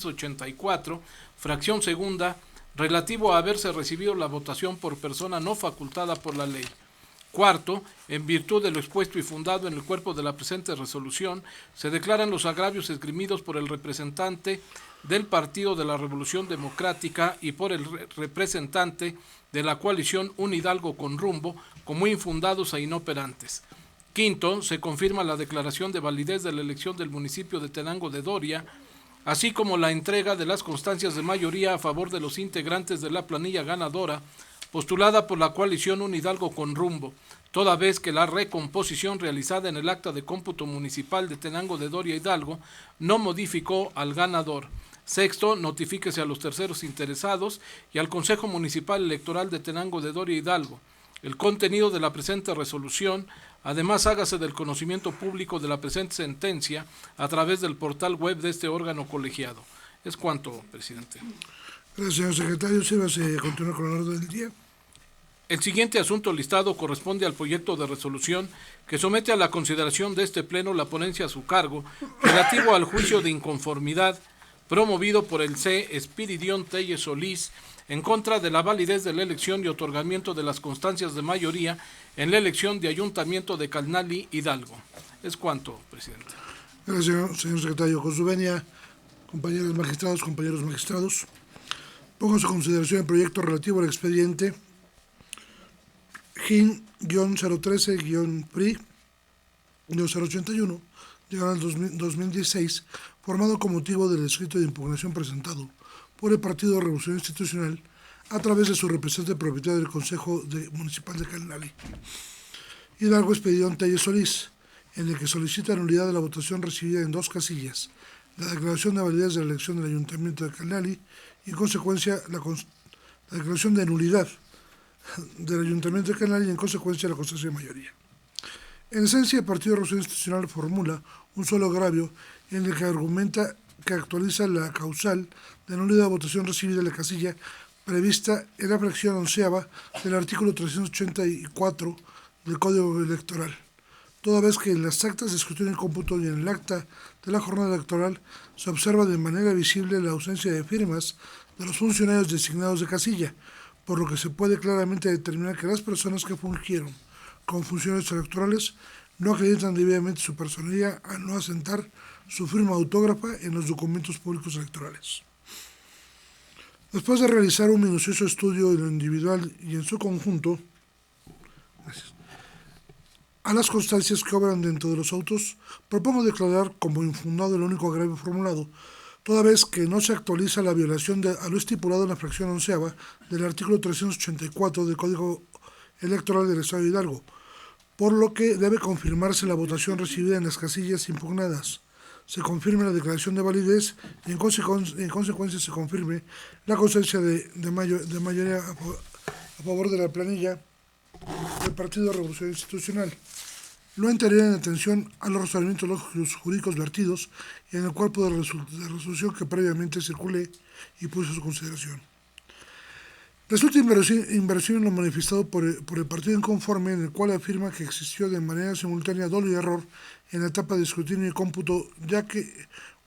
84, fracción segunda, relativo a haberse recibido la votación por persona no facultada por la ley. Cuarto, en virtud de lo expuesto y fundado en el cuerpo de la presente resolución, se declaran los agravios esgrimidos por el representante del Partido de la Revolución Democrática y por el representante de la coalición Un Hidalgo con Rumbo como infundados e inoperantes. Quinto, se confirma la declaración de validez de la elección del municipio de Tenango de Doria, así como la entrega de las constancias de mayoría a favor de los integrantes de la planilla ganadora, postulada por la coalición Un Hidalgo con Rumbo, toda vez que la recomposición realizada en el acta de cómputo municipal de Tenango de Doria Hidalgo no modificó al ganador. Sexto, notifíquese a los terceros interesados y al Consejo Municipal Electoral de Tenango de Doria Hidalgo el contenido de la presente resolución. Además, hágase del conocimiento público de la presente sentencia a través del portal web de este órgano colegiado. Es cuanto, presidente. Gracias, señor secretario. ¿Se va a continuar con el orden del día? El siguiente asunto listado corresponde al proyecto de resolución que somete a la consideración de este Pleno la ponencia a su cargo relativo al juicio de inconformidad promovido por el C. Espiridión Telles Solís en contra de la validez de la elección y otorgamiento de las constancias de mayoría en la elección de Ayuntamiento de Calnali, Hidalgo. Es cuanto, presidente. Gracias, señor secretario. Con su venia, compañeros magistrados, pongo a su consideración el proyecto relativo al expediente GIN-013-PRI-081, diagonal 2016, formado con motivo del escrito de impugnación presentado por el Partido de Revolución Institucional a través de su representante propietario del Consejo Municipal de Calnali, Hidalgo Espiridión Telles Solís, en el que solicita nulidad de la votación recibida en dos casillas, la declaración de validez de la elección del Ayuntamiento de Calnali y, en consecuencia, la declaración de nulidad del Ayuntamiento de Calnali y, en consecuencia, la constancia de mayoría. En esencia, el Partido de Revolución Institucional formula un solo agravio en el que argumenta que actualiza la causal de nulidad de votación recibida en la casilla prevista en la fracción onceava del artículo 384 del Código Electoral, toda vez que en las actas de escrutinio y cómputo y en el acta de la jornada electoral se observa de manera visible la ausencia de firmas de los funcionarios designados de casilla, por lo que se puede claramente determinar que las personas que fungieron como funcionarios electorales no acreditan debidamente su personería al no asentar su firma autógrafa en los documentos públicos electorales. Después de realizar un minucioso estudio en lo individual y en su conjunto, a las constancias que obran dentro de los autos, propongo declarar como infundado el único agravio formulado, toda vez que no se actualiza la violación a lo estipulado en la fracción onceava del artículo 384 del Código Electoral del Estado de Hidalgo, por lo que debe confirmarse la votación recibida en las casillas impugnadas, se confirme la declaración de validez y en consecuencia se confirme la constancia de mayoría a favor de la planilla del Partido de Revolución Institucional. Lo anterior en atención a los razonamientos lógicos jurídicos vertidos y en el cuerpo de resolución que previamente circulé y puse a su consideración. Resulta inverosímil lo manifestado por el partido inconforme, en el cual afirma que existió de manera simultánea dolo y error en la etapa de escrutinio y cómputo, ya que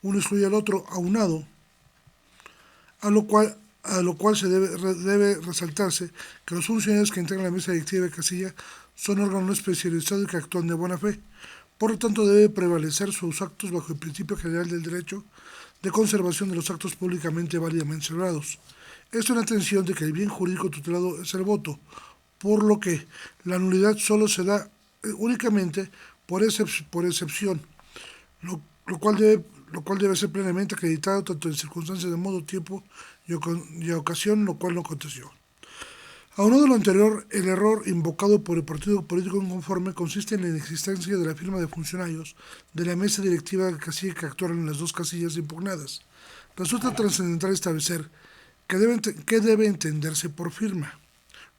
uno excluye al otro aunado, a lo cual se debe resaltarse que los funcionarios que integran la mesa directiva de casilla son órganos especializados y que actúan de buena fe. Por lo tanto, debe prevalecer sus actos bajo el principio general del derecho de conservación de los actos públicamente válidamente celebrados. Esto en atención de que el bien jurídico tutelado es el voto, por lo que la nulidad solo se da únicamente por excepción, lo cual debe ser plenamente acreditado tanto en circunstancias de modo, tiempo y ocasión, lo cual no aconteció. Aunado de lo anterior, el error invocado por el partido político inconforme consiste en la inexistencia de la firma de funcionarios de la mesa directiva de casilla que actuaron en las dos casillas impugnadas. Resulta trascendental establecer que debe entenderse por firma,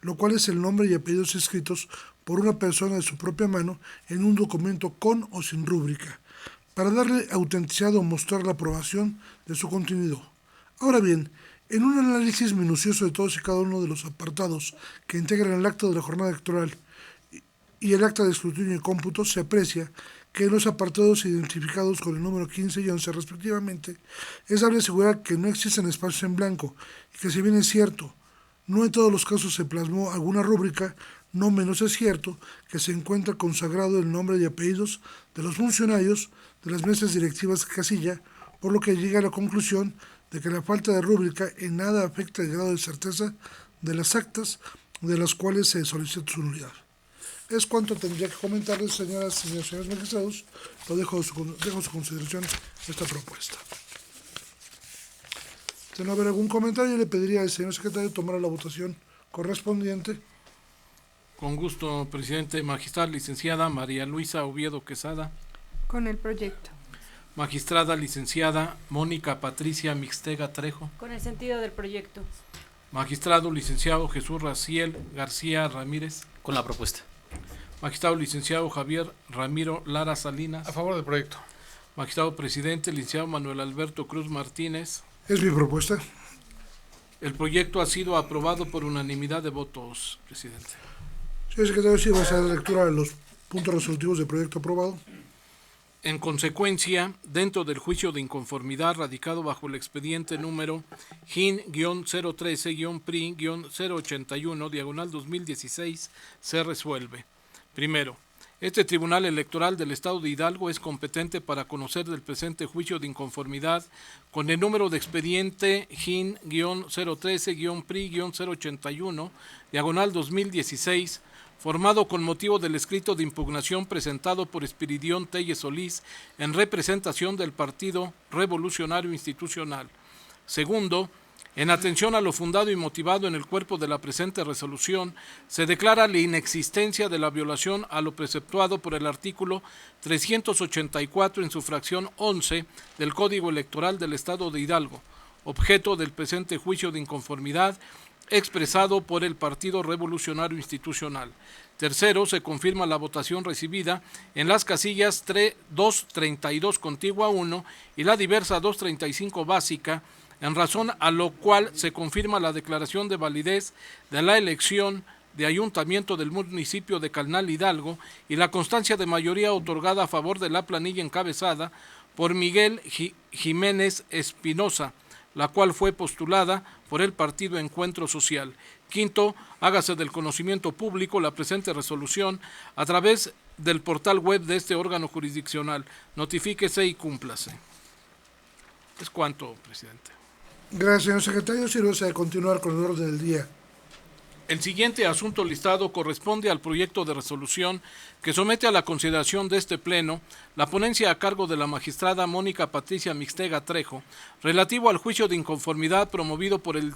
lo cual es el nombre y apellidos escritos por una persona de su propia mano en un documento con o sin rúbrica, para darle autenticidad o mostrar la aprobación de su contenido. Ahora bien, en un análisis minucioso de todos y cada uno de los apartados que integran el acta de la jornada electoral y el acta de escrutinio y cómputo, se aprecia que en los apartados identificados con el número 15 y 11 respectivamente, es dable asegurar que no existen espacios en blanco y que si bien es cierto, no en todos los casos se plasmó alguna rúbrica, no menos es cierto que se encuentra consagrado el nombre y apellidos de los funcionarios de las mesas directivas de casilla, por lo que llega a la conclusión de que la falta de rúbrica en nada afecta el grado de certeza de las actas de las cuales se solicita su nulidad. Es cuanto tendría que comentarles, señoras y señores magistrados. Lo dejo a su consideración esta propuesta. Si no haber algún comentario, le pediría al señor secretario tomar la votación correspondiente. Con gusto, presidente. Magistrada licenciada María Luisa Oviedo Quesada. Con el proyecto. Magistrada licenciada Mónica Patricia Mixtega Trejo. Con el sentido del proyecto. Magistrado licenciado Jesús Raciel García Ramírez. Con la propuesta. Magistrado licenciado Javier Ramiro Lara Salinas. A favor del proyecto. Magistrado presidente licenciado Manuel Alberto Cruz Martínez. Es mi propuesta. El proyecto ha sido aprobado por unanimidad de votos, presidente. Señor secretario, sí va a hacer lectura de los puntos resolutivos del proyecto aprobado. En consecuencia, dentro del juicio de inconformidad radicado bajo el expediente número GIN-013-PRI-081-2016, se resuelve. Primero, este Tribunal Electoral del Estado de Hidalgo es competente para conocer del presente juicio de inconformidad con el número de expediente GIN-013-PRI-081-2016, formado con motivo del escrito de impugnación presentado por Espiridión Telles Solís en representación del Partido Revolucionario Institucional. Segundo, en atención a lo fundado y motivado en el cuerpo de la presente resolución, se declara la inexistencia de la violación a lo preceptuado por el artículo 384 en su fracción 11 del Código Electoral del Estado de Hidalgo, objeto del presente juicio de inconformidad expresado por el Partido Revolucionario Institucional. Tercero, se confirma la votación recibida en las casillas 232 contigua 1 y la diversa 235 básica, en razón a lo cual se confirma la declaración de validez de la elección de ayuntamiento del municipio de Calnal Hidalgo y la constancia de mayoría otorgada a favor de la planilla encabezada por Miguel Jiménez Espinosa, la cual fue postulada por el Partido Encuentro Social. Quinto, hágase del conocimiento público la presente resolución a través del portal web de este órgano jurisdiccional. Notifíquese y cúmplase. Es cuanto, presidente. Gracias, señor secretario. Sírvase de continuar con el orden del día. El siguiente asunto listado corresponde al proyecto de resolución que somete a la consideración de este Pleno la ponencia a cargo de la magistrada Mónica Patricia Mixtega Trejo, relativo al juicio de inconformidad promovido por el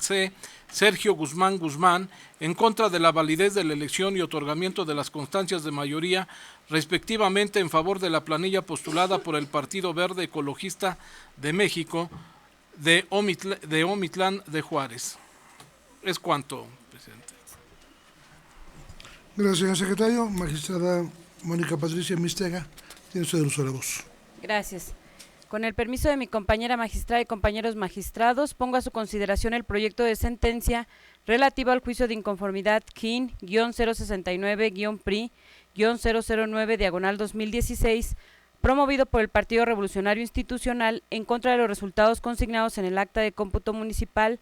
Sergio Guzmán Guzmán en contra de la validez de la elección y otorgamiento de las constancias de mayoría, respectivamente en favor de la planilla postulada por el Partido Verde Ecologista de México de Omitlán de Juárez. Es cuanto, presidente. Gracias, señor secretario. Magistrada Mónica Patricia Mixtega, tiene usted el uso de la voz. Gracias. Con el permiso de mi compañera magistrada y compañeros magistrados, pongo a su consideración el proyecto de sentencia relativo al juicio de inconformidad KIN-069-PRI-009/2016, promovido por el Partido Revolucionario Institucional en contra de los resultados consignados en el acta de cómputo municipal,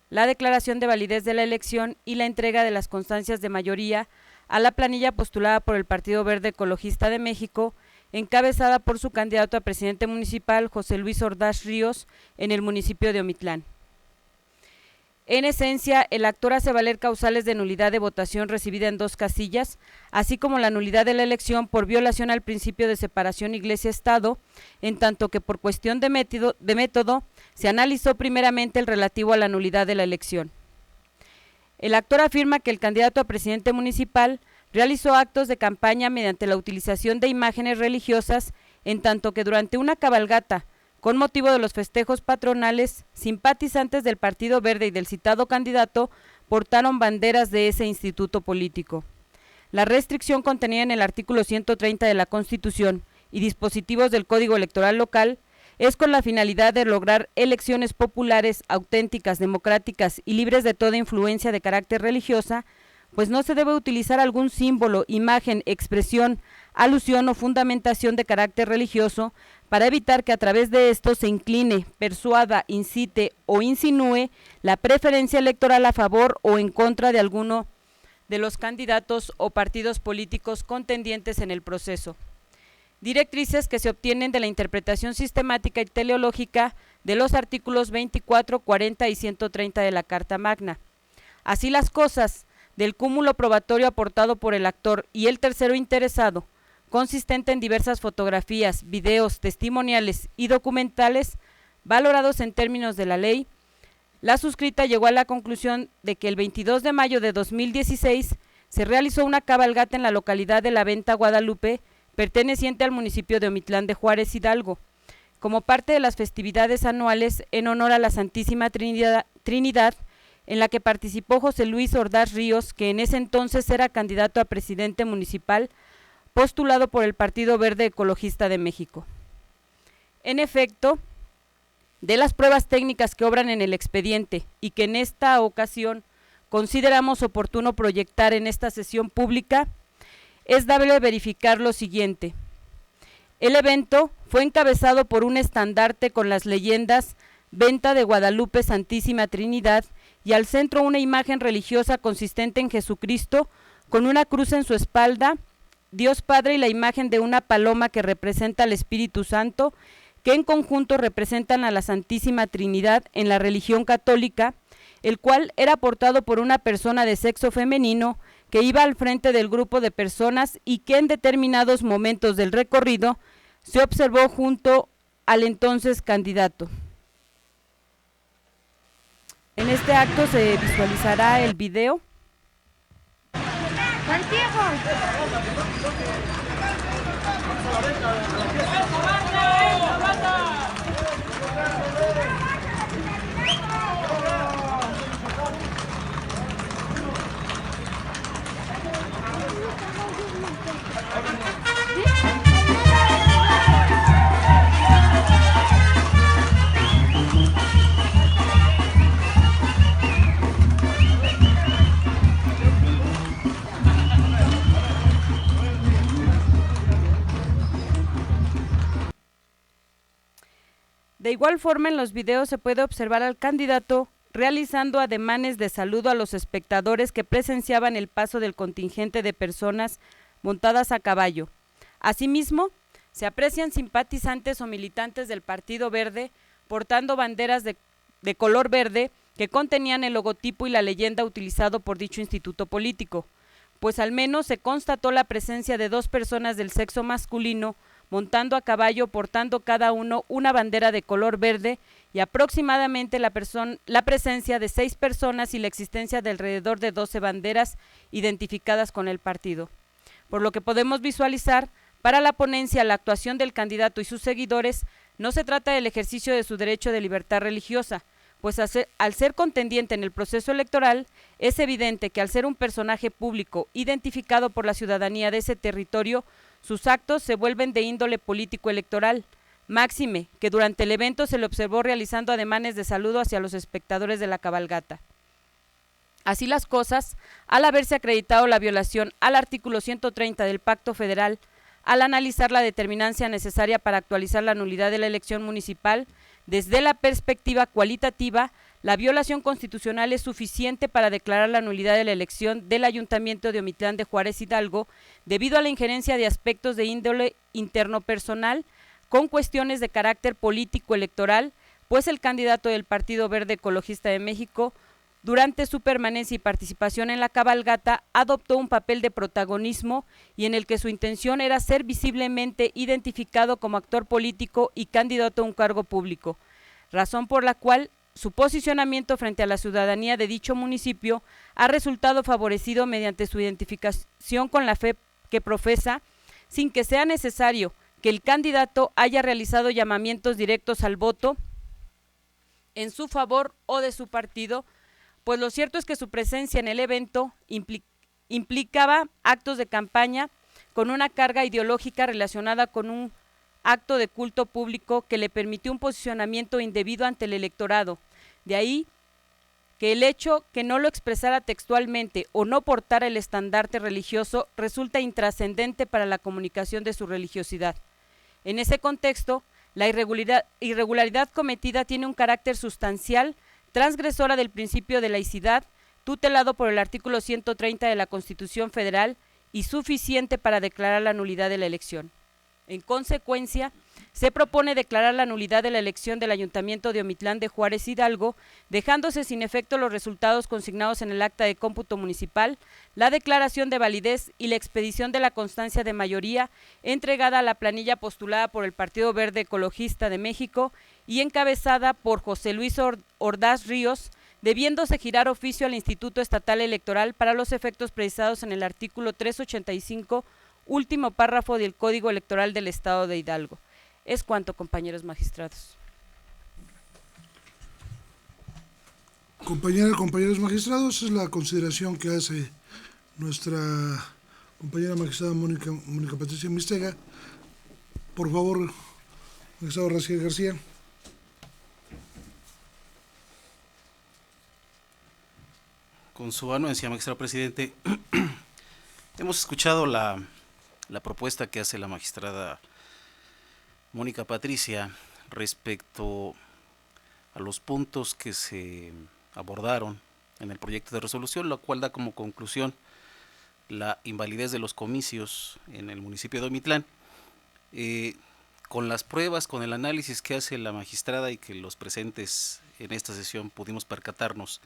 la declaración de validez de la elección y la entrega de las constancias de mayoría a la planilla postulada por el Partido Verde Ecologista de México, encabezada por su candidato a presidente municipal, José Luis Ordaz Ríos, en el municipio de Omitlán. En esencia, el actor hace valer causales de nulidad de votación recibida en 2 casillas, así como la nulidad de la elección por violación al principio de separación Iglesia-Estado, en tanto que por cuestión de método se analizó primeramente el relativo a la nulidad de la elección. El actor afirma que el candidato a presidente municipal realizó actos de campaña mediante la utilización de imágenes religiosas, en tanto que durante una cabalgata, con motivo de los festejos patronales, simpatizantes del Partido Verde y del citado candidato portaron banderas de ese instituto político. La restricción contenida en el artículo 130 de la Constitución y dispositivos del Código Electoral local es con la finalidad de lograr elecciones populares, auténticas, democráticas y libres de toda influencia de carácter religiosa, pues no se debe utilizar algún símbolo, imagen, expresión, alusión o fundamentación de carácter religioso para evitar que a través de esto se incline, persuada, incite o insinúe la preferencia electoral a favor o en contra de alguno de los candidatos o partidos políticos contendientes en el proceso. Directrices que se obtienen de la interpretación sistemática y teleológica de los artículos 24, 40 y 130 de la Carta Magna. Así las cosas, del cúmulo probatorio aportado por el actor y el tercero interesado, consistente en diversas fotografías, videos, testimoniales y documentales valorados en términos de la ley, la suscrita llegó a la conclusión de que el 22 de mayo de 2016 se realizó una cabalgata en la localidad de La Venta, Guadalupe, perteneciente al municipio de Omitlán de Juárez, Hidalgo, como parte de las festividades anuales en honor a la Santísima Trinidad, en la que participó José Luis Ordaz Ríos, que en ese entonces era candidato a presidente municipal, postulado por el Partido Verde Ecologista de México. En efecto, de las pruebas técnicas que obran en el expediente y que en esta ocasión consideramos oportuno proyectar en esta sesión pública, es dable verificar lo siguiente. El evento fue encabezado por un estandarte con las leyendas Venta de Guadalupe, Santísima Trinidad, y al centro una imagen religiosa consistente en Jesucristo con una cruz en su espalda, Dios Padre y la imagen de una paloma que representa al Espíritu Santo, que en conjunto representan a la Santísima Trinidad en la religión católica, el cual era portado por una persona de sexo femenino que iba al frente del grupo de personas y que en determinados momentos del recorrido se observó junto al entonces candidato. En este acto se visualizará el video. De igual forma, en los videos se puede observar al candidato realizando ademanes de saludo a los espectadores que presenciaban el paso del contingente de personas montadas a caballo. Asimismo, se aprecian simpatizantes o militantes del Partido Verde portando banderas de color verde que contenían el logotipo y la leyenda utilizado por dicho instituto político, pues al menos se constató la presencia de 2 personas del sexo masculino montando a caballo, portando cada uno una bandera de color verde y aproximadamente la presencia de 6 personas y la existencia de alrededor de 12 banderas identificadas con el partido. Por lo que podemos visualizar, para la ponencia, la actuación del candidato y sus seguidores no se trata del ejercicio de su derecho de libertad religiosa, pues al ser contendiente en el proceso electoral, es evidente que al ser un personaje público identificado por la ciudadanía de ese territorio, sus actos se vuelven de índole político-electoral, máxime que durante el evento se le observó realizando ademanes de saludo hacia los espectadores de la cabalgata. Así las cosas, al haberse acreditado la violación al artículo 130 del Pacto Federal, al analizar la determinancia necesaria para actualizar la nulidad de la elección municipal, desde la perspectiva cualitativa, la violación constitucional es suficiente para declarar la nulidad de la elección del Ayuntamiento de Omitlán de Juárez, Hidalgo, debido a la injerencia de aspectos de índole interno personal con cuestiones de carácter político electoral, pues el candidato del Partido Verde Ecologista de México, durante su permanencia y participación en la cabalgata, adoptó un papel de protagonismo y en el que su intención era ser visiblemente identificado como actor político y candidato a un cargo público, razón por la cual su posicionamiento frente a la ciudadanía de dicho municipio ha resultado favorecido mediante su identificación con la fe que profesa, sin que sea necesario que el candidato haya realizado llamamientos directos al voto en su favor o de su partido, pues lo cierto es que su presencia en el evento implicaba actos de campaña con una carga ideológica relacionada con un acto de culto público que le permitió un posicionamiento indebido ante el electorado. De ahí que el hecho que no lo expresara textualmente o no portara el estandarte religioso resulta intrascendente para la comunicación de su religiosidad. En ese contexto, la irregularidad cometida tiene un carácter sustancial, transgresora del principio de laicidad, tutelado por el artículo 130 de la Constitución Federal y suficiente para declarar la nulidad de la elección. En consecuencia, se propone declarar la nulidad de la elección del Ayuntamiento de Omitlán de Juárez Hidalgo, dejándose sin efecto los resultados consignados en el acta de cómputo municipal, la declaración de validez y la expedición de la constancia de mayoría entregada a la planilla postulada por el Partido Verde Ecologista de México y encabezada por José Luis Ordaz Ríos, debiéndose girar oficio al Instituto Estatal Electoral para los efectos precisados en el artículo 385, último párrafo del Código Electoral del Estado de Hidalgo. Es cuanto, compañeros magistrados. Compañeros magistrados, es la consideración que hace nuestra compañera magistrada Mónica Patricia Mistega. Por favor, magistrado Raciel García. Con su anuencia, magistrado presidente, hemos escuchado la propuesta que hace la magistrada Mónica Patricia respecto a los puntos que se abordaron en el proyecto de resolución, lo cual da como conclusión la invalidez de los comicios en el municipio de Omitlán. Con las pruebas, con el análisis que hace la magistrada y que los presentes en esta sesión pudimos percatarnos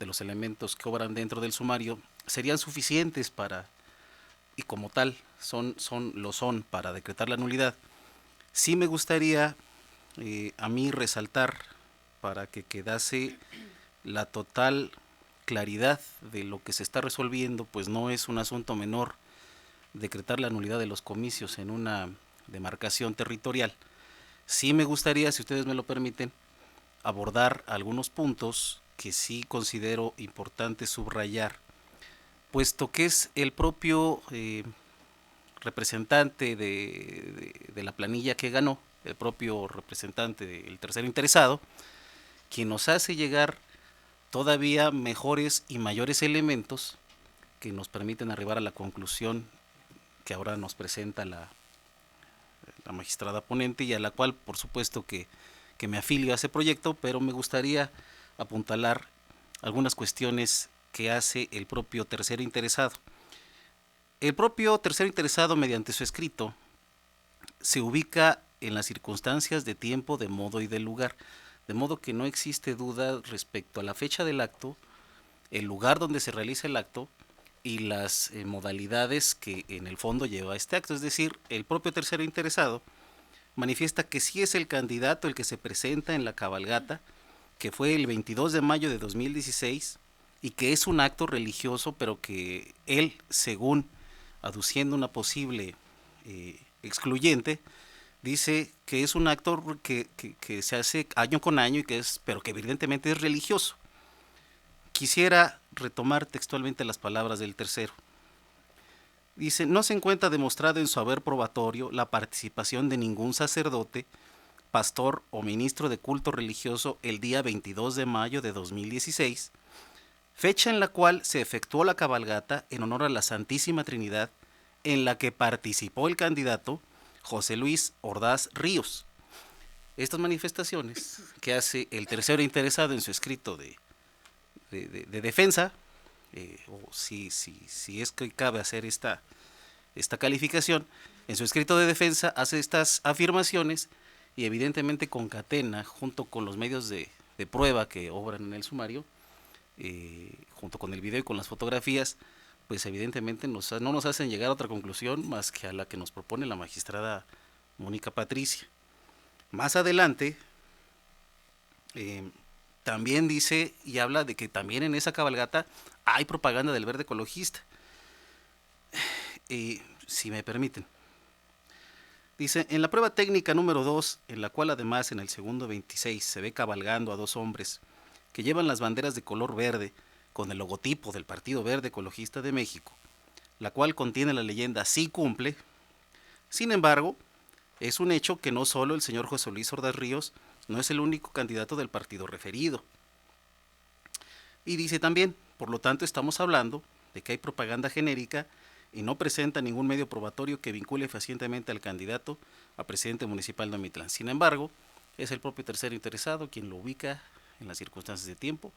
de los elementos que obran dentro del sumario, serían suficientes para, y como tal, lo son para decretar la nulidad. Sí me gustaría a mí resaltar, para que quedase la total claridad de lo que se está resolviendo, pues no es un asunto menor decretar la nulidad de los comicios en una demarcación territorial. Sí me gustaría, si ustedes me lo permiten, abordar algunos puntos que sí considero importante subrayar, puesto que es el propio representante de la planilla que ganó, el propio representante del tercer interesado, quien nos hace llegar todavía mejores y mayores elementos que nos permiten arribar a la conclusión que ahora nos presenta la magistrada ponente, y a la cual por supuesto que me afilio a ese proyecto, pero me gustaría apuntalar algunas cuestiones que hace el propio tercero interesado. El propio tercero interesado, mediante su escrito, se ubica en las circunstancias de tiempo, de modo y de lugar, de modo que no existe duda respecto a la fecha del acto, el lugar donde se realiza el acto y las modalidades que en el fondo lleva a este acto. Es decir, el propio tercero interesado manifiesta que sí es el candidato el que se presenta en la cabalgata, que fue el 22 de mayo de 2016, y que es un acto religioso, pero que él, según aduciendo una posible excluyente, dice que es un acto que se hace año con año, y pero que evidentemente es religioso. Quisiera retomar textualmente las palabras del tercero. Dice: no se encuentra demostrado en su haber probatorio la participación de ningún sacerdote, pastor o ministro de culto religioso el día 22 de mayo de 2016, fecha en la cual se efectuó la cabalgata en honor a la Santísima Trinidad, en la que participó el candidato José Luis Ordaz Ríos. Estas manifestaciones que hace el tercero interesado en su escrito de defensa, o si es que cabe hacer esta calificación, en su escrito de defensa hace estas afirmaciones y evidentemente concatena junto con los medios de prueba que obran en el sumario, junto con el video y con las fotografías, pues evidentemente no nos hacen llegar a otra conclusión más que a la que nos propone la magistrada Mónica Patricia. Más adelante, también dice y habla de que también en esa cabalgata hay propaganda del Verde Ecologista. Si me permiten. Dice: en la prueba técnica número 2, en la cual además en el segundo 26 se ve cabalgando a dos hombres que llevan las banderas de color verde con el logotipo del Partido Verde Ecologista de México, la cual contiene la leyenda "sí cumple". Sin embargo, es un hecho que no solo el señor José Luis Ordaz Ríos no es el único candidato del partido referido. Y dice también, por lo tanto estamos hablando de que hay propaganda genérica y no presenta ningún medio probatorio que vincule fehacientemente al candidato a presidente municipal de Omitlán. Sin embargo, es el propio tercero interesado quien lo ubica en las circunstancias de tiempo,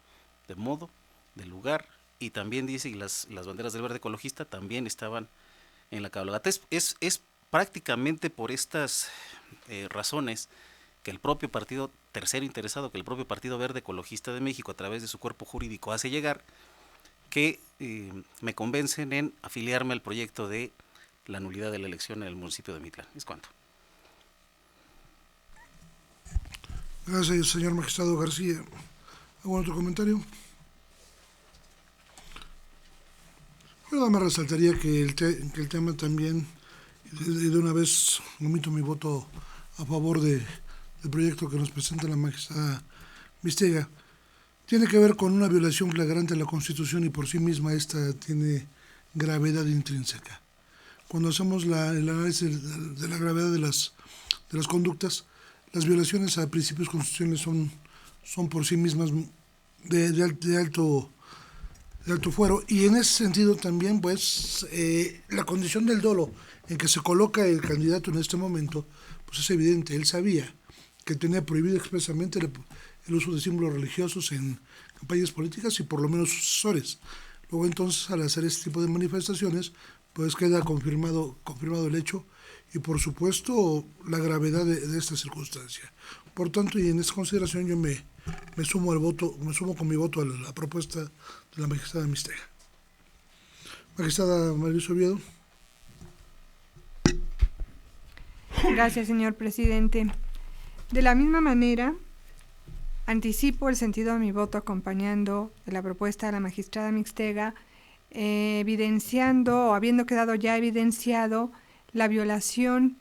de modo, de lugar, y también dice que las banderas del verde ecologista también estaban en la cabalgata. Es prácticamente por estas razones que el propio partido tercero interesado, que el propio Partido Verde Ecologista de México a través de su cuerpo jurídico hace llegar, que me convencen en afiliarme al proyecto de la nulidad de la elección en el municipio de Omitlán. Es cuanto. Gracias, señor magistrado García. ¿Algún otro comentario? Nada más resaltaría que el tema también, y de una vez omito mi voto a favor del proyecto que nos presenta la magistrada Mistega, tiene que ver con una violación flagrante a la Constitución y por sí misma esta tiene gravedad intrínseca. Cuando hacemos el análisis de la gravedad de las conductas, las violaciones a principios constitucionales son por sí mismas de alto fuero, y en ese sentido también pues la condición del dolo en que se coloca el candidato en este momento pues es evidente. Él sabía que tenía prohibido expresamente el uso de símbolos religiosos en campañas políticas y por lo menos sus asesores. Luego entonces, al hacer este tipo de manifestaciones, pues queda confirmado el hecho y por supuesto la gravedad de esta circunstancia. Por tanto, y en esta consideración yo me sumo con mi voto a la propuesta de la magistrada Mistega. Magistrada María Luisa Oviedo. Gracias, señor presidente. De la misma manera, anticipo el sentido de mi voto acompañando la propuesta de la magistrada Mistega, evidenciando o habiendo quedado ya evidenciado la violación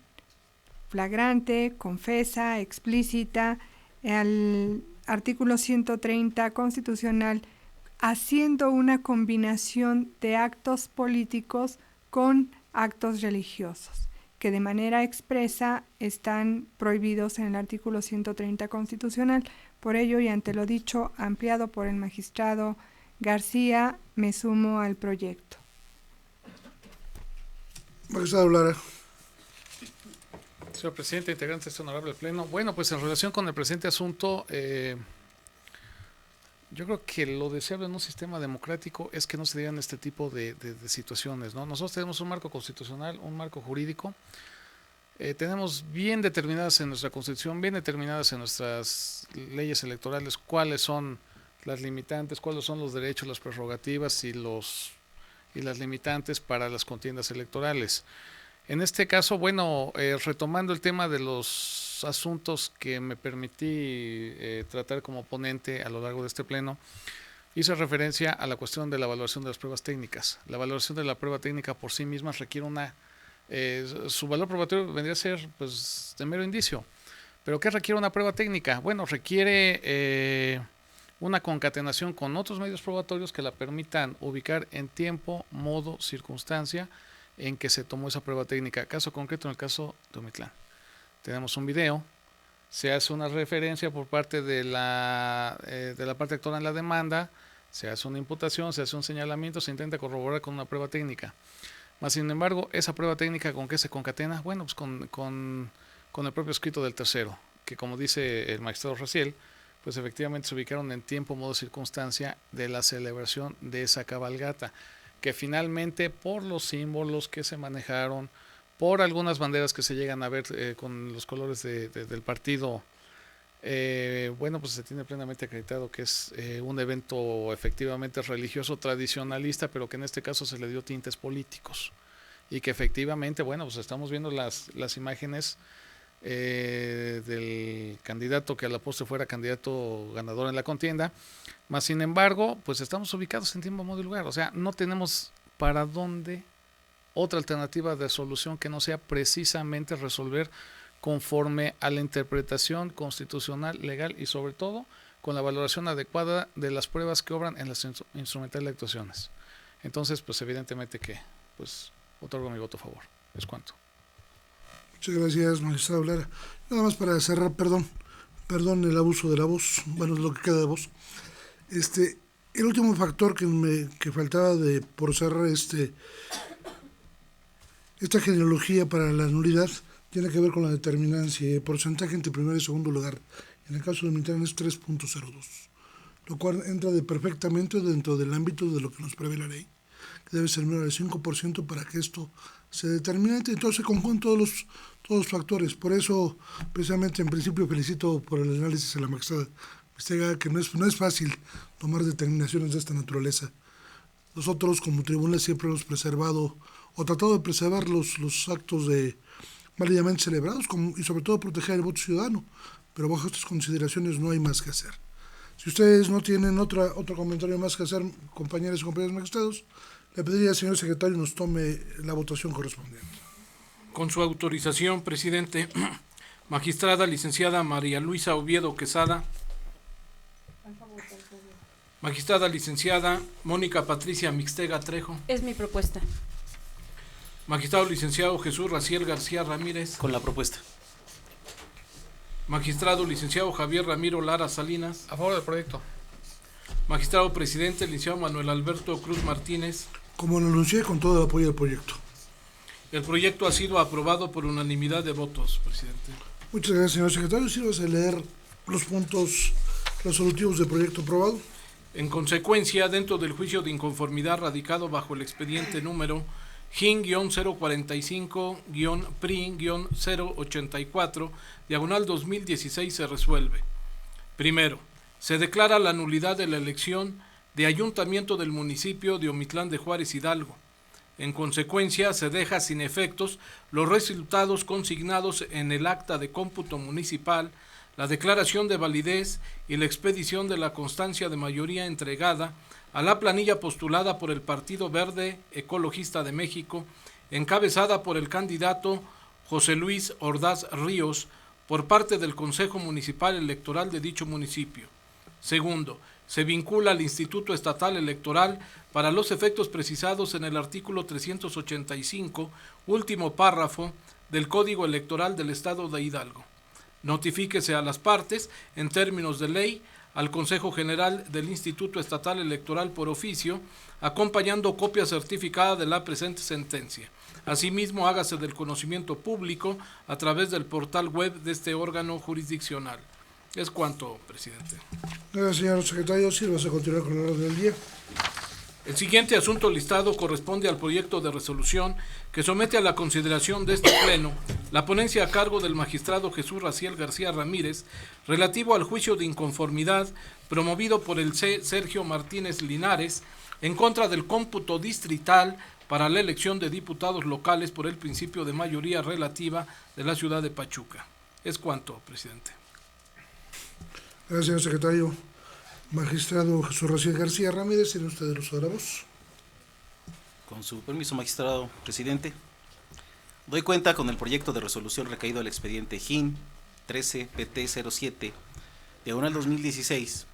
flagrante, confesa, explícita al artículo 130 constitucional, haciendo una combinación de actos políticos con actos religiosos, que de manera expresa están prohibidos en el artículo 130 constitucional. Por ello, y ante lo dicho, ampliado por el magistrado García, me sumo al proyecto. Magistrado Lara. Señor presidente, integrantes de este honorable pleno. Bueno, pues en relación con el presente asunto, yo creo que lo deseable en un sistema democrático es que no se dieran este tipo de situaciones, ¿no? Nosotros tenemos un marco constitucional, un marco jurídico, tenemos bien determinadas en nuestra Constitución, bien determinadas en nuestras leyes electorales cuáles son las limitantes, cuáles son los derechos, las prerrogativas y las limitantes para las contiendas electorales. En este caso, bueno, retomando el tema de los asuntos que me permití tratar como ponente a lo largo de este pleno, hice referencia a la cuestión de la evaluación de las pruebas técnicas. La evaluación de la prueba técnica por sí misma requiere su valor probatorio vendría a ser pues de mero indicio. ¿Pero qué requiere una prueba técnica? Bueno, requiere una concatenación con otros medios probatorios que la permitan ubicar en tiempo, modo, circunstancia en que se tomó esa prueba técnica. Caso concreto, en el caso de Omitlán. Tenemos un video, se hace una referencia por parte de la parte actora en la demanda, se hace una imputación, se hace un señalamiento, se intenta corroborar con una prueba técnica. Más sin embargo, esa prueba técnica, ¿con qué se concatena? Bueno, pues con el propio escrito del tercero, que como dice el magistrado Raciel, pues efectivamente se ubicaron en tiempo, modo, circunstancia de la celebración de esa cabalgata, que finalmente por los símbolos que se manejaron, por algunas banderas que se llegan a ver con los colores del partido, bueno, pues se tiene plenamente acreditado que es un evento efectivamente religioso, tradicionalista, pero que en este caso se le dio tintes políticos y que efectivamente, bueno, pues estamos viendo las imágenes del candidato que a la postre fuera candidato ganador en la contienda, más sin embargo, pues estamos ubicados en tiempo, modo y lugar, o sea, no tenemos para dónde otra alternativa de solución que no sea precisamente resolver conforme a la interpretación constitucional, legal y sobre todo con la valoración adecuada de las pruebas que obran en las instrumentales de actuaciones. Entonces, pues evidentemente que pues otorgo mi voto a favor. Es cuanto. Muchas gracias, magistrado Lara. Nada más para cerrar, perdón el abuso de la voz, bueno, es lo que queda de voz. El último factor que faltaba por cerrar esta genealogía para la nulidad tiene que ver con la determinancia y el porcentaje entre primer y segundo lugar. En el caso de Mintran es 3.02, lo cual entra perfectamente dentro del ámbito de lo que nos prevé la ley, que debe ser menor al 5% para que esto se determine. Entonces se conjugan todos los factores. Por eso, precisamente, en principio felicito por el análisis a la magistrada Mixtega, que no es fácil tomar determinaciones de esta naturaleza. Nosotros, como tribunal, siempre hemos preservado o tratado de preservar los actos válidamente celebrados y sobre todo proteger el voto ciudadano, pero bajo estas consideraciones no hay más que hacer. Si ustedes no tienen otro comentario más que hacer, compañeros y compañeros magistrados, le pediría al señor secretario nos tome la votación correspondiente. Con su autorización, presidente, magistrada licenciada María Luisa Oviedo Quesada, magistrada licenciada Mónica Patricia Mixtega Trejo, Es mi propuesta. magistrado licenciado Jesús Raciel García Ramírez, Con la propuesta. magistrado licenciado Javier Ramiro Lara Salinas, A favor del proyecto. magistrado presidente licenciado Manuel Alberto Cruz Martínez. Como lo anuncié, con todo el apoyo al proyecto. El proyecto ha sido aprobado por unanimidad de votos, presidente. Muchas gracias, señor secretario. Sírvase a leer los puntos resolutivos del proyecto aprobado. En consecuencia, dentro del juicio de inconformidad radicado bajo el expediente número GIN-045-PRI-084, diagonal 2016, se resuelve. Primero, se declara la nulidad de la elección de ayuntamiento del municipio de Omitlán de Juárez, Hidalgo. En consecuencia, se deja sin efectos los resultados consignados en el acta de cómputo municipal, la declaración de validez y la expedición de la constancia de mayoría entregada a la planilla postulada por el Partido Verde Ecologista de México, encabezada por el candidato José Luis Ordaz Ríos, por parte del Consejo Municipal Electoral de dicho municipio. Segundo, se vincula al Instituto Estatal Electoral para los efectos precisados en el artículo 385, último párrafo, del Código Electoral del Estado de Hidalgo. Notifíquese a las partes, en términos de ley, al Consejo General del Instituto Estatal Electoral por oficio, acompañando copia certificada de la presente sentencia. Asimismo, hágase del conocimiento público a través del portal web de este órgano jurisdiccional. Es cuanto, presidente. Gracias, señor secretario. Sírvase a continuar con el orden del día. El siguiente asunto listado corresponde al proyecto de resolución que somete a la consideración de este Pleno la ponencia a cargo del magistrado Jesús Raciel García Ramírez relativo al juicio de inconformidad promovido por el Sergio Martínez Linares en contra del cómputo distrital para la elección de diputados locales por el principio de mayoría relativa de la ciudad de Pachuca. Es cuanto, presidente. Gracias, señor secretario. Magistrado Jesús Raciel García Ramírez, tiene usted los agravoz. Con su permiso, magistrado presidente, doy cuenta con el proyecto de resolución recaído al expediente GIN 13-PT07, diagonal 2016,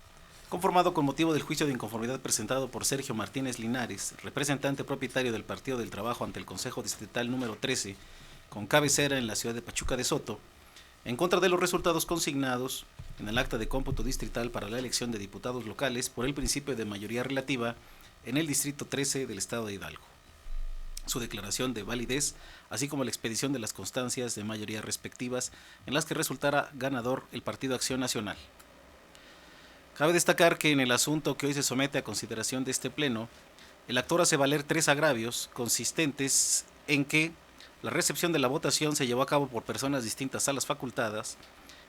conformado con motivo del juicio de inconformidad presentado por Sergio Martínez Linares, representante propietario del Partido del Trabajo ante el Consejo Distrital número 13, con cabecera en la ciudad de Pachuca de Soto, en contra de los resultados consignados en el acta de cómputo distrital para la elección de diputados locales por el principio de mayoría relativa en el distrito 13 del estado de Hidalgo. Su declaración de validez, así como la expedición de las constancias de mayoría respectivas en las que resultara ganador el Partido Acción Nacional. Cabe destacar que en el asunto que hoy se somete a consideración de este Pleno, el actor hace valer 3 agravios consistentes en que la recepción de la votación se llevó a cabo por personas distintas a las facultadas,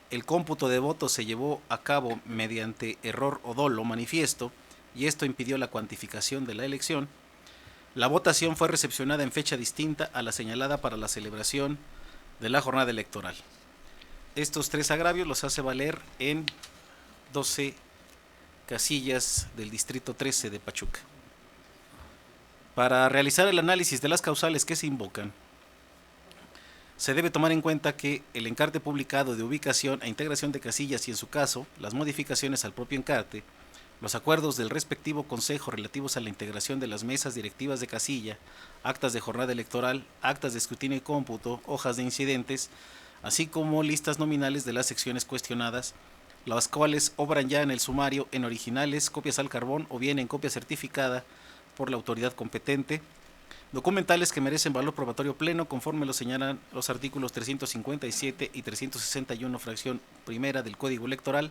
el cómputo de votos se llevó a cabo mediante error o dolo manifiesto y esto impidió la cuantificación de la elección. La votación fue recepcionada en fecha distinta a la señalada para la celebración de la jornada electoral. Estos 3 agravios los hace valer en 12 casillas del distrito 13 de Pachuca. Para realizar el análisis de las causales que se invocan, se debe tomar en cuenta que el encarte publicado de ubicación e integración de casillas y, en su caso, las modificaciones al propio encarte, los acuerdos del respectivo consejo relativos a la integración de las mesas directivas de casilla, actas de jornada electoral, actas de escrutinio y cómputo, hojas de incidentes, así como listas nominales de las secciones cuestionadas, las cuales obran ya en el sumario en originales, copias al carbón o bien en copia certificada por la autoridad competente. Documentales que merecen valor probatorio pleno conforme lo señalan los artículos 357 y 361 fracción primera del Código Electoral,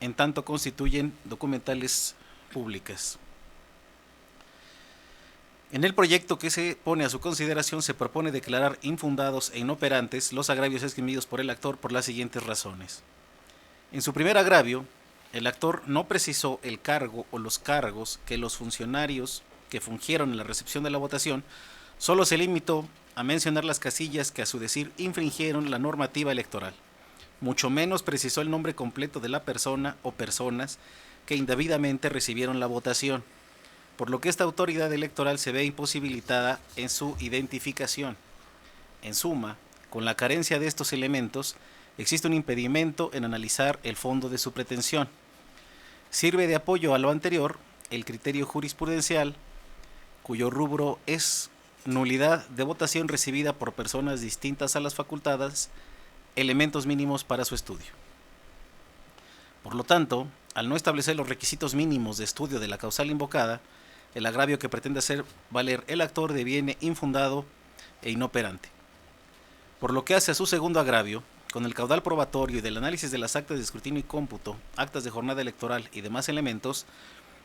en tanto constituyen documentales públicas. En el proyecto que se pone a su consideración se propone declarar infundados e inoperantes los agravios esgrimidos por el actor por las siguientes razones. En su primer agravio, el actor no precisó el cargo o los cargos que los funcionarios que fungieron en la recepción de la votación, solo se limitó a mencionar las casillas que a su decir infringieron la normativa electoral. Mucho menos precisó el nombre completo de la persona o personas que indebidamente recibieron la votación, por lo que esta autoridad electoral se ve imposibilitada en su identificación. En suma, con la carencia de estos elementos, existe un impedimento en analizar el fondo de su pretensión. Sirve de apoyo a lo anterior el criterio jurisprudencial, cuyo rubro es nulidad de votación recibida por personas distintas a las facultadas, elementos mínimos para su estudio. Por lo tanto, al no establecer los requisitos mínimos de estudio de la causal invocada, el agravio que pretende hacer valer el actor deviene infundado e inoperante. Por lo que hace a su segundo agravio, con el caudal probatorio y del análisis de las actas de escrutinio y cómputo, actas de jornada electoral y demás elementos,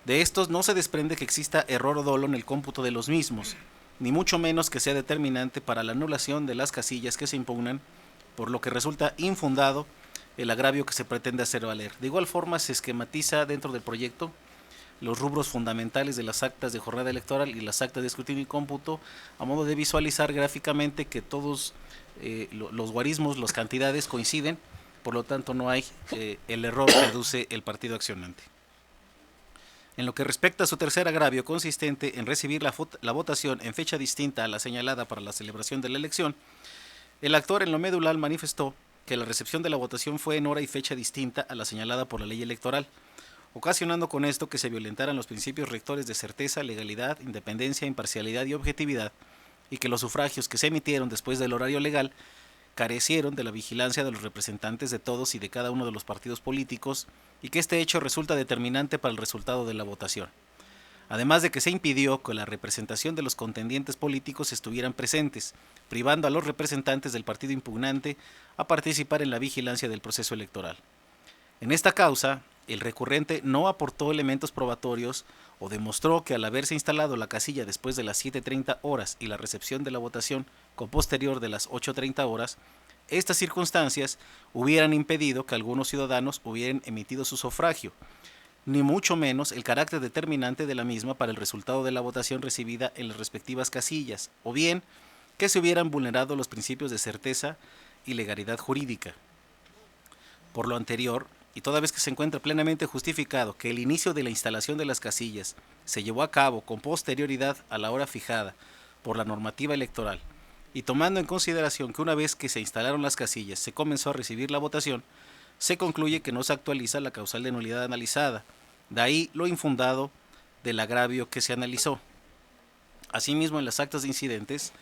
de estos no se desprende que exista error o dolo en el cómputo de los mismos, ni mucho menos que sea determinante para la anulación de las casillas que se impugnan, por lo que resulta infundado el agravio que se pretende hacer valer. De igual forma, se esquematiza dentro del proyecto los rubros fundamentales de las actas de jornada electoral y las actas de escrutinio y cómputo, a modo de visualizar gráficamente que todos los guarismos, las cantidades coinciden, por lo tanto no hay el error que deduce el partido accionante. En lo que respecta a su tercer agravio, consistente en recibir la votación en fecha distinta a la señalada para la celebración de la elección, el actor en lo medular manifestó que la recepción de la votación fue en hora y fecha distinta a la señalada por la ley electoral, ocasionando con esto que se violentaran los principios rectores de certeza, legalidad, independencia, imparcialidad y objetividad, y que los sufragios que se emitieron después del horario legal carecieron de la vigilancia de los representantes de todos y de cada uno de los partidos políticos, y que este hecho resulta determinante para el resultado de la votación. Además de que se impidió que la representación de los contendientes políticos estuvieran presentes, privando a los representantes del partido impugnante a participar en la vigilancia del proceso electoral. En esta causa, el recurrente no aportó elementos probatorios o demostró que al haberse instalado la casilla después de las 7:30 horas y la recepción de la votación con posterior de las 8:30 horas, estas circunstancias hubieran impedido que algunos ciudadanos hubieran emitido su sufragio, ni mucho menos el carácter determinante de la misma para el resultado de la votación recibida en las respectivas casillas, o bien que se hubieran vulnerado los principios de certeza y legalidad jurídica. Por lo anterior, y toda vez que se encuentra plenamente justificado que el inicio de la instalación de las casillas se llevó a cabo con posterioridad a la hora fijada por la normativa electoral, y tomando en consideración que una vez que se instalaron las casillas se comenzó a recibir la votación, se concluye que no se actualiza la causal de nulidad analizada, de ahí lo infundado del agravio que se analizó. Asimismo, en las actas de incidentes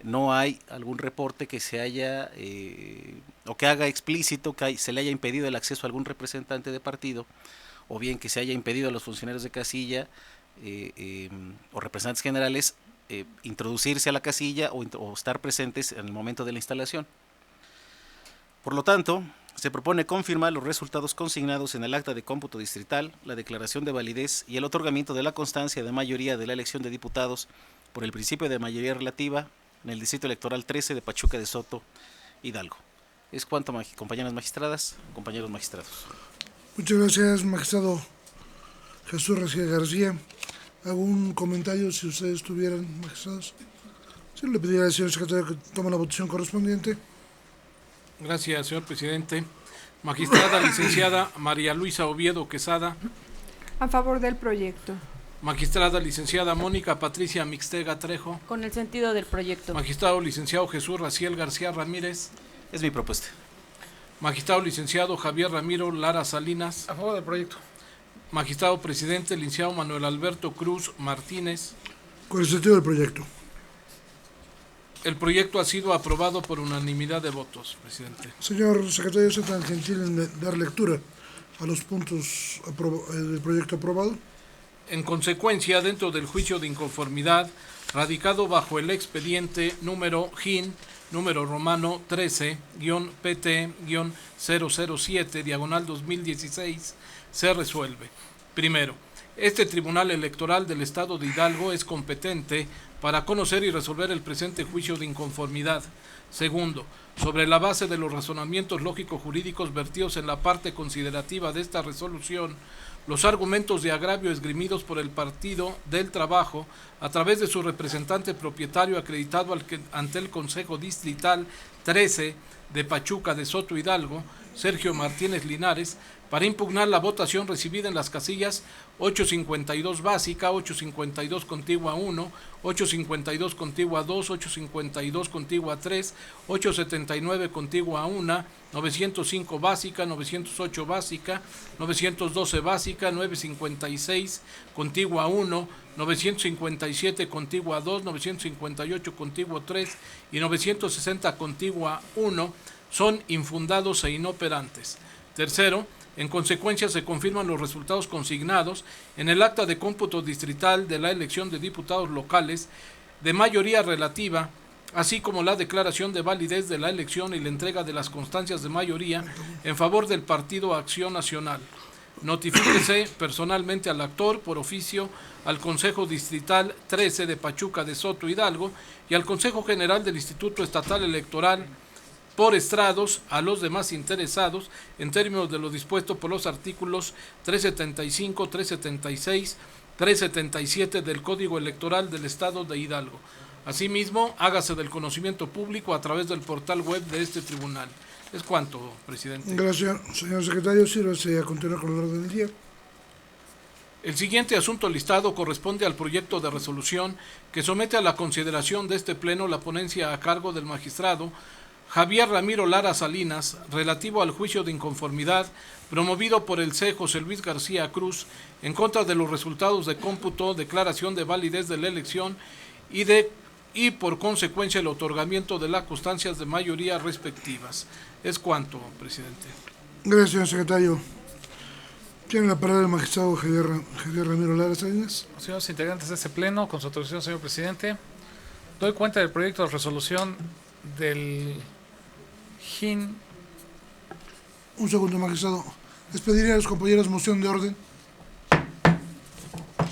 no hay algún reporte que se haya o que haga explícito que se le haya impedido el acceso a algún representante de partido, o bien que se haya impedido a los funcionarios de casilla o representantes generales introducirse a la casilla o estar presentes en el momento de la instalación. Por lo tanto, se propone confirmar los resultados consignados en el acta de cómputo distrital, la declaración de validez y el otorgamiento de la constancia de mayoría de la elección de diputados por el principio de mayoría relativa en el Distrito Electoral 13 de Pachuca de Soto, Hidalgo. Es cuanto, compañeras magistradas, compañeros magistrados. Muchas gracias, magistrado Jesús García. ¿Algún comentario si ustedes tuvieran, magistrados? Sí, le pediría al señor secretario que tome la votación correspondiente. Gracias, señor presidente. Magistrada licenciada María Luisa Oviedo Quesada. A favor del proyecto. Magistrada licenciada Mónica Patricia Mixtega Trejo. Con el sentido del proyecto. Magistrado licenciado Jesús Raciel García Ramírez. Es mi propuesta. Magistrado licenciado Javier Ramiro Lara Salinas. A favor del proyecto. Magistrado presidente licenciado Manuel Alberto Cruz Martínez. Con el sentido del proyecto. El proyecto ha sido aprobado por unanimidad de votos, presidente. Señor secretario, ¿sea tan gentil en dar lectura a los puntos del proyecto aprobado? En consecuencia, dentro del juicio de inconformidad radicado bajo el expediente número GIN, número romano 13-PT-007, diagonal 2016, se resuelve. Primero, este Tribunal Electoral del Estado de Hidalgo es competente para conocer y resolver el presente juicio de inconformidad. Segundo, sobre la base de los razonamientos lógico-jurídicos vertidos en la parte considerativa de esta resolución, los argumentos de agravio esgrimidos por el Partido del Trabajo a través de su representante propietario acreditado ante el Consejo Distrital 13 de Pachuca de Soto Hidalgo, Sergio Martínez Linares, para impugnar la votación recibida en las casillas 852 básica, 852 contigua 1, 852 contigua 2, 852 contigua 3, 879 contigua 1, 905 básica, 908 básica, 912 básica, 956 contigua 1, 957 contigua 2, 958 contigua 3 y 960 contigua 1 son infundados e inoperantes. Tercero, en consecuencia se confirman los resultados consignados en el acta de cómputo distrital de la elección de diputados locales de mayoría relativa, así como la declaración de validez de la elección y la entrega de las constancias de mayoría en favor del Partido Acción Nacional. Notifíquese personalmente al actor por oficio al Consejo Distrital 13 de Pachuca de Soto Hidalgo y al Consejo General del Instituto Estatal Electoral por estrados a los demás interesados en términos de lo dispuesto por los artículos 375, 376, 377 del Código Electoral del Estado de Hidalgo. Asimismo, hágase del conocimiento público a través del portal web de este tribunal. Es cuanto, presidente. Gracias, señor secretario. Sírvase a continuar con el orden del día. El siguiente asunto listado corresponde al proyecto de resolución que somete a la consideración de este pleno la ponencia a cargo del magistrado Javier Ramiro Lara Salinas, relativo al juicio de inconformidad promovido por el C. José Luis García Cruz en contra de los resultados de cómputo, declaración de validez de la elección y por consecuencia el otorgamiento de las constancias de mayoría respectivas. Es cuanto, presidente. Gracias, señor secretario. Tiene la palabra el magistrado Javier Ramiro Lara Salinas. Señores integrantes de este pleno, con su autorización, señor presidente, doy cuenta del proyecto de resolución del GIN. Un segundo, magistrado. Les pediría a los compañeros moción de orden.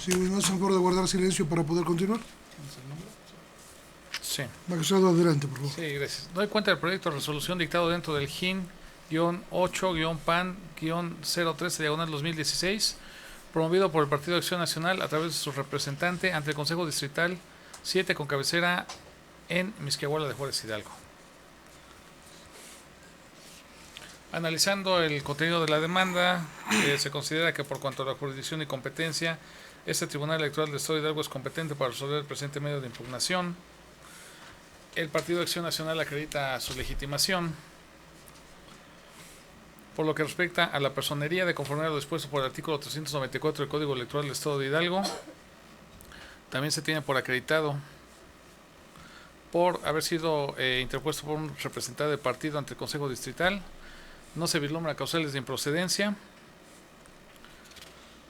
Si no hacen favor de guardar silencio para poder continuar. Sí. Magistrado, adelante, por favor. Sí, gracias. Doy cuenta del proyecto de resolución dictado dentro del GIN-8-PAN-013-2016, promovido por el Partido de Acción Nacional a través de su representante ante el Consejo Distrital 7 con cabecera en Mixquiahuala de Juárez, Hidalgo. Analizando el contenido de la demanda, se considera que por cuanto a la jurisdicción y competencia, este Tribunal Electoral del Estado de Hidalgo es competente para resolver el presente medio de impugnación. El Partido de Acción Nacional acredita su legitimación. Por lo que respecta a la personería de conformidad a lo dispuesto por el artículo 394 del Código Electoral del Estado de Hidalgo, también se tiene por acreditado por haber sido interpuesto por un representante del partido ante el Consejo Distrital. No se vislumbran causales de improcedencia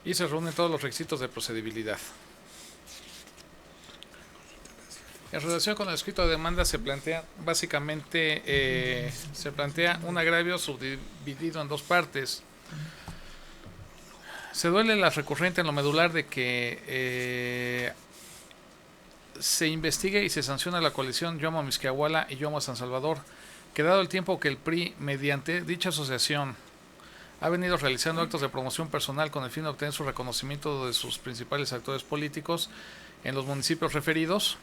y se reúnen todos los requisitos de procedibilidad. En relación con el escrito de demanda se plantea básicamente un agravio subdividido en dos partes. Se duele la recurrente en lo medular de que se investigue y se sanciona la coalición Yo Amo a Mixquiahuala y Yo Amo a San Salvador, que dado el tiempo que el PRI, mediante dicha asociación, ha venido realizando actos de promoción personal con el fin de obtener su reconocimiento de sus principales actores políticos en los municipios referidos,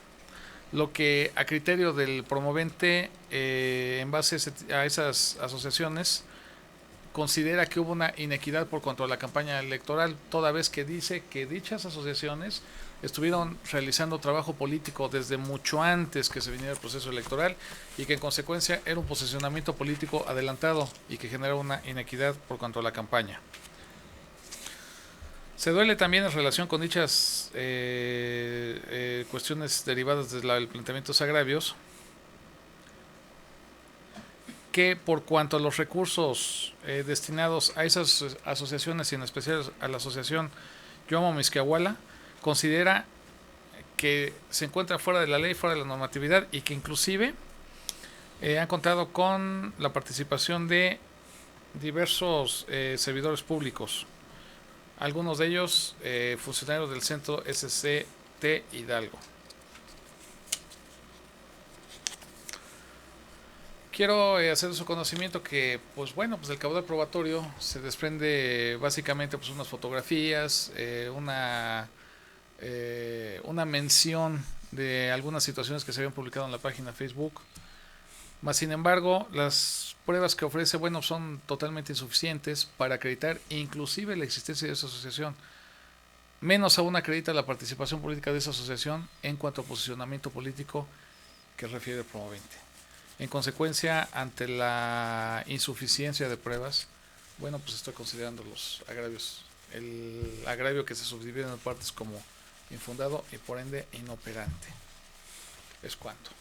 lo que a criterio del promovente, en base a esas asociaciones, considera que hubo una inequidad por cuanto a la campaña electoral, toda vez que dice que dichas asociaciones estuvieron realizando trabajo político desde mucho antes que se viniera el proceso electoral y que en consecuencia era un posicionamiento político adelantado y que genera una inequidad por cuanto a la campaña. Se duele también en relación con dichas cuestiones derivadas del planteamiento de agravios, que por cuanto a los recursos destinados a esas asociaciones y en especial a la asociación Yo Amo Mixquiahuala, considera que se encuentra fuera de la ley, fuera de la normatividad y que inclusive han contado con la participación de diversos servidores públicos, algunos de ellos funcionarios del centro SCT Hidalgo. Quiero hacer su conocimiento que, pues bueno, pues del caudal probatorio se desprende básicamente pues unas fotografías, una mención de algunas situaciones que se habían publicado en la página Facebook. Más sin embargo, las pruebas que ofrece, bueno, son totalmente insuficientes para acreditar inclusive la existencia de esa asociación. Menos aún acredita la participación política de esa asociación en cuanto a posicionamiento político que refiere el promovente. En consecuencia, ante la insuficiencia de pruebas, bueno, pues estoy considerando los agravios, el agravio que se subdivide en partes como infundado y por ende inoperante. Es cuanto.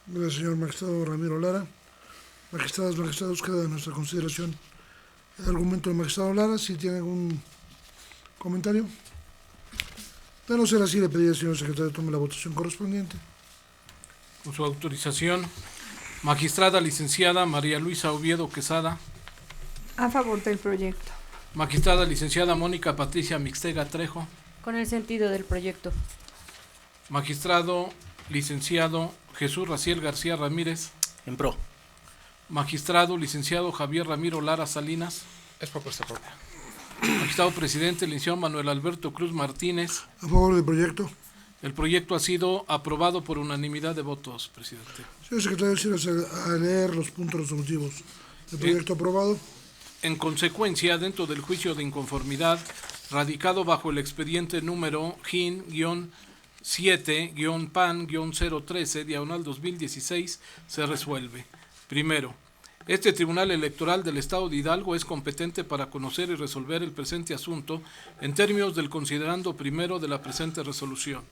Gracias, señor magistrado Ramiro Lara. Magistrados, queda en nuestra consideración el argumento del magistrado Lara. Si tiene algún comentario. De no ser así, le pediría al señor secretario tome la votación correspondiente. Con su autorización, magistrada licenciada María Luisa Oviedo Quesada. A favor del proyecto. Magistrada licenciada Mónica Patricia Mixtega Trejo. Con el sentido del proyecto. Magistrado licenciado Jesús Raciel García Ramírez. En pro. Magistrado licenciado Javier Ramiro Lara Salinas. Es propuesta propia. Magistrado presidente licenciado Manuel Alberto Cruz Martínez. A favor del proyecto. El proyecto ha sido aprobado por unanimidad de votos, presidente. Señor secretario, ¿quieres a leer los puntos resolutivos del proyecto aprobado? En consecuencia, dentro del juicio de inconformidad radicado bajo el expediente número GIN-7-PAN-013-2016, se resuelve. Primero, este Tribunal Electoral del Estado de Hidalgo es competente para conocer y resolver el presente asunto en términos del considerando primero de la presente resolución.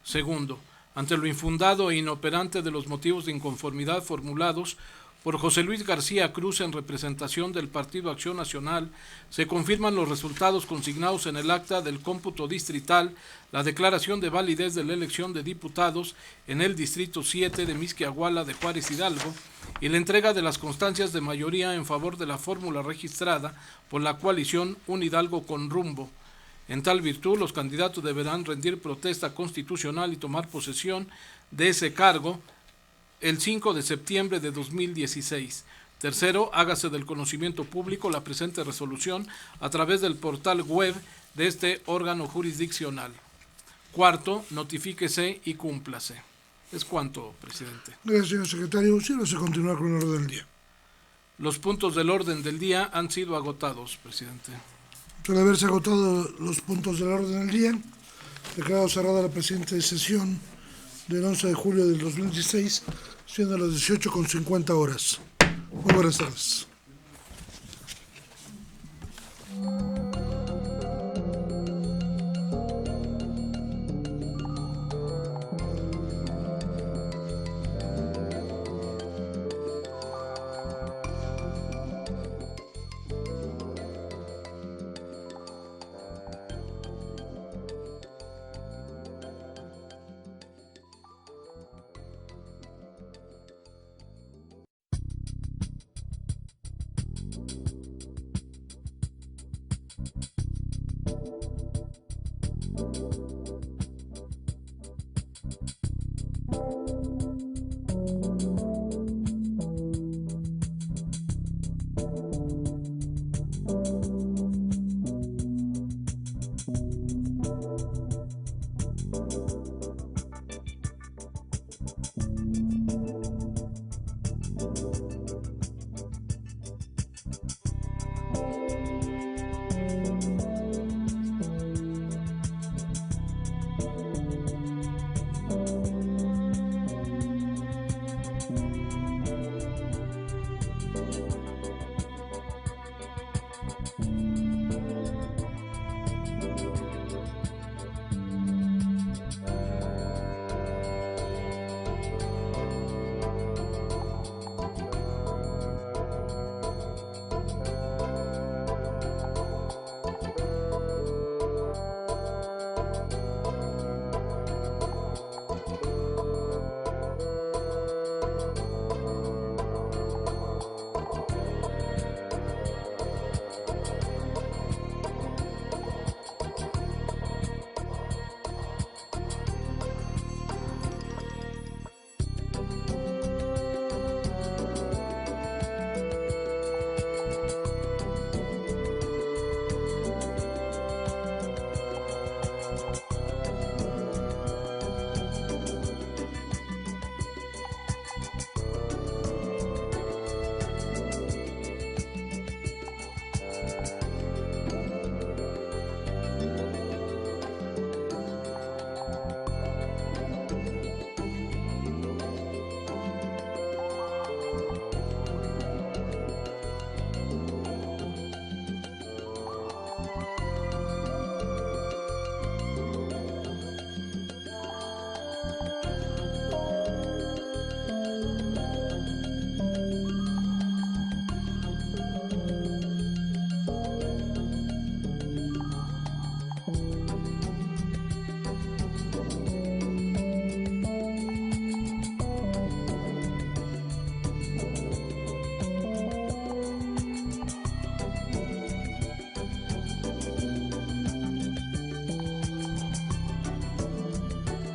Segundo, ante lo infundado e inoperante de los motivos de inconformidad formulados por José Luis García Cruz en representación del Partido Acción Nacional, se confirman los resultados consignados en el acta del cómputo distrital, la declaración de validez de la elección de diputados en el Distrito 7 de Mixquiahuala de Juárez Hidalgo y la entrega de las constancias de mayoría en favor de la fórmula registrada por la coalición Un Hidalgo con Rumbo. En tal virtud, los candidatos deberán rendir protesta constitucional y tomar posesión de ese cargo el 5 de septiembre de 2016. Tercero, hágase del conocimiento público la presente resolución a través del portal web de este órgano jurisdiccional. Cuarto, notifíquese y cúmplase. Es cuanto, presidente. Gracias, señor secretario. Sí, se continúa con el orden del día. Los puntos del orden del día han sido agotados, presidente. Tras haberse agotado los puntos del orden del día, declarado cerrada la presente sesión del 11 de julio del 2016, siendo las 18:50 horas. Muy buenas tardes.